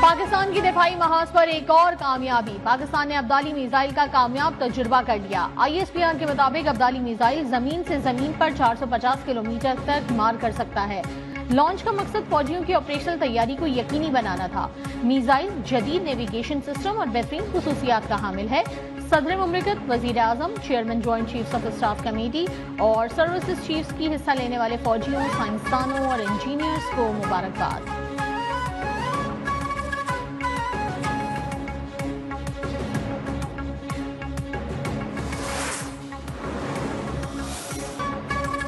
पाकिस्तान की दिफाई महाज पर एक और कामयाबी। पाकिस्तान ने अब्दाली मिसाइल का कामयाब तजुर्बा कर लिया। ISPR के मुताबिक अब्दाली मिसाइल जमीन से जमीन पर 450 किलोमीटर तक मार कर सकता है। लॉन्च का मकसद फौजियों की ऑपरेशनल तैयारी को यकीनी बनाना था। मिसाइल जदीद नेविगेशन सिस्टम और बेहतरीन खुसूसियात का हामिल है। सदर मुमलिकत, वजीर आजम, chairman joint chiefs of staff committee और सर्विसेज चीफ्स की हिस्सा लेने वाले फौजियों, साइंसदानों और इंजीनियर्स को मुबारकबाद।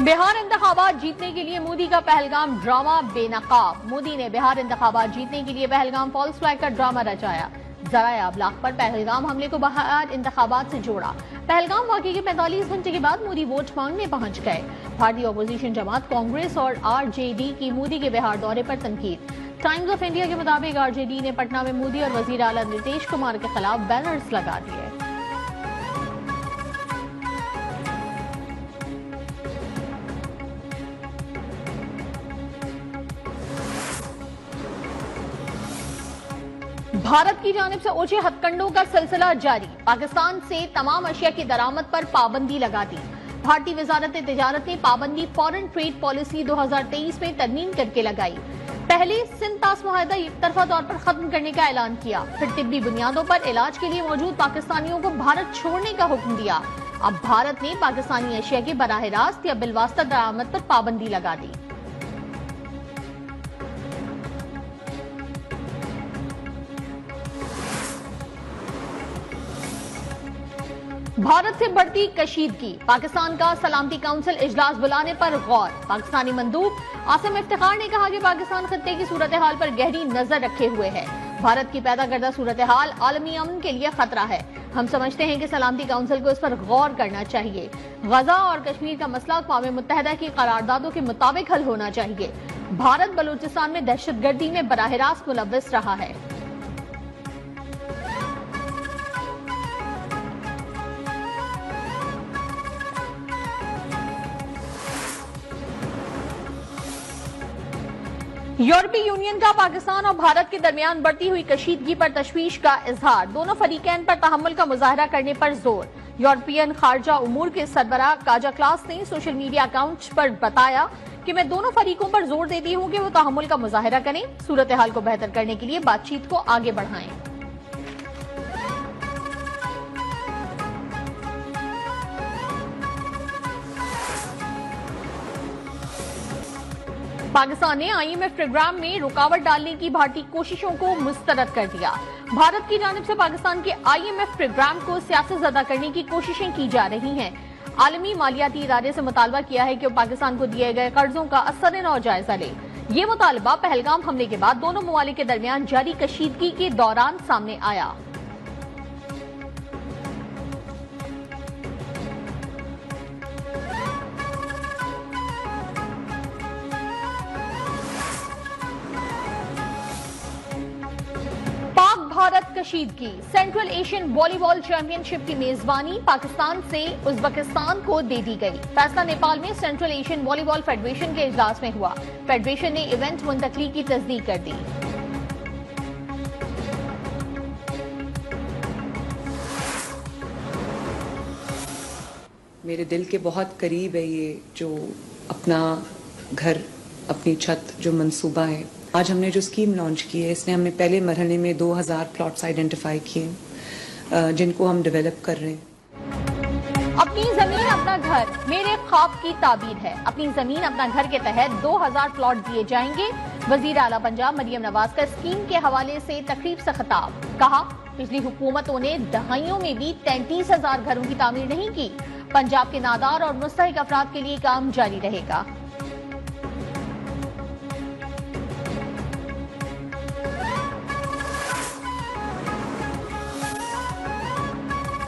बिहार इंतखाबात जीतने के लिए मोदी का पहलगाम ड्रामा बेनकाब। मोदी ने बिहार इंतखाबात जीतने के लिए पहलगाम फॉल्स फ्लैग का ड्रामा रचाया। ज़राए अबलाग पर पहलगाम हमले को बिहार इंतखाबात से जोड़ा। पहलगाम वाक़े के 45 घंटे के बाद मोदी वोट मांगने पहुंच गए। भारतीय अपोजिशन जमात कांग्रेस और RJD की मोदी के बिहार दौरे पर तनकीद। टाइम्स ऑफ इंडिया के मुताबिक RJD ने पटना में मोदी और वजीर आला नीतीश कुमार के खिलाफ बैनर्स लगा दिए। भारत की जानिब से ओछे हथकंडों का सिलसिला जारी। पाकिस्तान से तमाम अशिया की दरामद पर पाबंदी लगा दी। भारतीय वजारत तिजारत ने पाबंदी फॉरेन ट्रेड पॉलिसी 2023 में तरमीम करके लगाई। पहले सिंध तास मुआहदा एक तरफा तौर पर खत्म करने का ऐलान किया, फिर तिब्बी बुनियादों पर इलाज के लिए मौजूद पाकिस्तानियों को भारत छोड़ने का हुक्म दिया। अब भारत ने पाकिस्तानी अशिया के बराह रास्त या बिलवास्ता दरामद पर पाबंदी लगा दी। भारत से बढ़ती कशीदगी। पाकिस्तान का सलामती काउंसिल इजलास बुलाने पर गौर। पाकिस्तानी मंदूब आसिम इफ्तिखार ने कहा कि पाकिस्तान खत्ते की सूरत हाल पर गहरी नजर रखे हुए है। भारत की पैदा करदा सूरत हाल आलमी अमन के लिए खतरा है। हम समझते हैं कि सलामती काउंसिल को इस पर गौर करना चाहिए। गजा और कश्मीर का मसला अक़वाम मुत्तहिदा की करारदादों के मुताबिक हल होना चाहिए। भारत बलूचिस्तान में दहशतगर्दी में बराह रास्त मुलव्वस रहा है। यूरोपीय यूनियन का पाकिस्तान और भारत के दरमियान बढ़ती हुई कशीदगी पर तशवीश का इजहार। दोनों फरीकैन पर तहम्मुल का मुजाहरा करने पर जोर। यूरोपियन खारजा उमूर के सरबराह काजा क्लास ने सोशल मीडिया अकाउंट पर बताया कि मैं दोनों फरीकों पर जोर देती हूं कि वो तहम्मुल का मुजाहरा करें, सूरत हाल को बेहतर करने के लिए बातचीत को आगे बढ़ाएं। पाकिस्तान ने IMF प्रोग्राम में रुकावट डालने की भारतीय कोशिशों को मुस्तरद कर दिया। भारत की जानिब से पाकिस्तान के IMF प्रोग्राम को सियासतज़दा करने की कोशिशें की जा रही हैं। आलमी मालियाती इदारे से मुतालबा किया है कि वो पाकिस्तान को दिए गए कर्जों का असर-ए-नौ जायजा ले। ये मुतालबा पहलगाम हमले के बाद दोनों ममालिक के दरमियान जारी कशीदगी के दौरान सामने आया। भारत कशीदगी। सेंट्रल एशियन वॉलीबॉल चैंपियनशिप की मेजबानी पाकिस्तान से उज्बेकिस्तान को दे दी गई। फैसला नेपाल में सेंट्रल एशियन वॉलीबॉल फेडरेशन के इजलास में हुआ। फेडरेशन ने इवेंट मुंतकली की तस्दीक कर दी। मेरे दिल के बहुत करीब है ये जो अपना घर, अपनी छत जो मंसूबा है। आज हमने जो स्कीम लॉन्च की है, इसमें हमने पहले मरहले में 2000 प्लॉट्स आइडेंटिफाई किए जिनको हम डेवलप कर रहे हैं। अपनी जमीन अपना घर मेरे ख्वाब की ताबीर है। अपनी जमीन अपना घर के तहत 2000 प्लॉट दिए जाएंगे। वजीर आला पंजाब मरियम नवाज का स्कीम के हवाले से तकरीब से खिताब। कहा, पिछली हुकूमतों ने दहाइयों में भी 33,000 घरों की तामीर नहीं की। पंजाब के नादार और मुस्तहिक अफराद के लिए काम जारी रहेगा।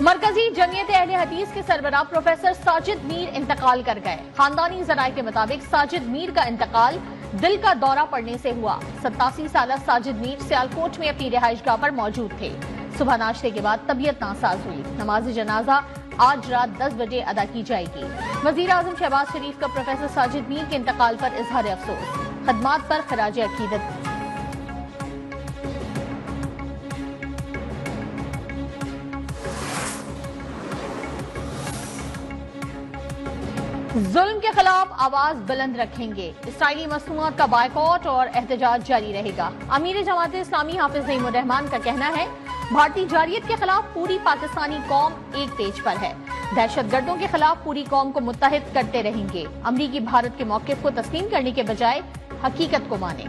मरकजी जमीयत अहले हदीस के सरबराह प्रोफेसर साजिद मीर इंतकाल कर गए। खानदानी जराये के मुताबिक साजिद मीर का इंतकाल दिल का दौरा पड़ने से हुआ। 87 साल साजिद मीर सियालकोट में अपनी रिहाइशगाह पर मौजूद थे। सुबह नाश्ते के बाद तबीयत नासाज हुई। नमाज जनाजा आज रात 10 बजे अदा की जाएगी। वजीर आजम शहबाज शरीफ का प्रोफेसर साजिद मीर के इंतकाल पर इजहार अफसोस। खदमात पर खराज अकीदत। जुल्म के खिलाफ आवाज बुलंद रखेंगे। इस्राइली मसनूआत का बायकॉट और एहतजाज जारी रहेगा। अमीर जमात इस्लामी हाफिज नईमुर रहमान का कहना है, भारतीय जारियत के खिलाफ पूरी पाकिस्तानी कौम एक पेज पर है। दहशतगर्दों के खिलाफ पूरी कौम को मुत्तहिद करते रहेंगे। अमरीकी भारत के मौक़िफ़ को तस्लीम करने के बजाय हकीकत को माने।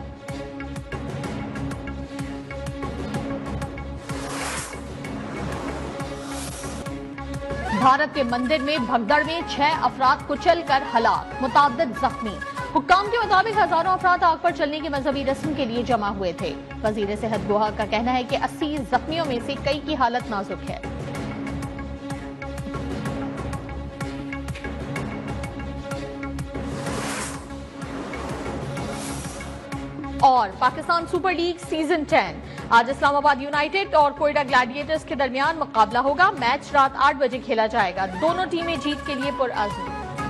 भारत के मंदिर में भगदड़ में 6 अफराद कुचल कर हलाक, मुताद्दिद जख्मी। हुक्काम के मुताबिक हजारों अफराद आग पर चलने की मजहबी रस्म के लिए जमा हुए थे। वजीर सेहत गोहा का कहना है कि 80 जख्मियों में से कई की हालत नाजुक है। और पाकिस्तान सुपर लीग सीजन 10 आज इस्लामाबाद यूनाइटेड और कोयडा ग्लैडिएटर्स के दरमियान मुकाबला होगा। मैच रात 8 बजे खेला जाएगा। दोनों टीमें जीत के लिए पुरअज़्म।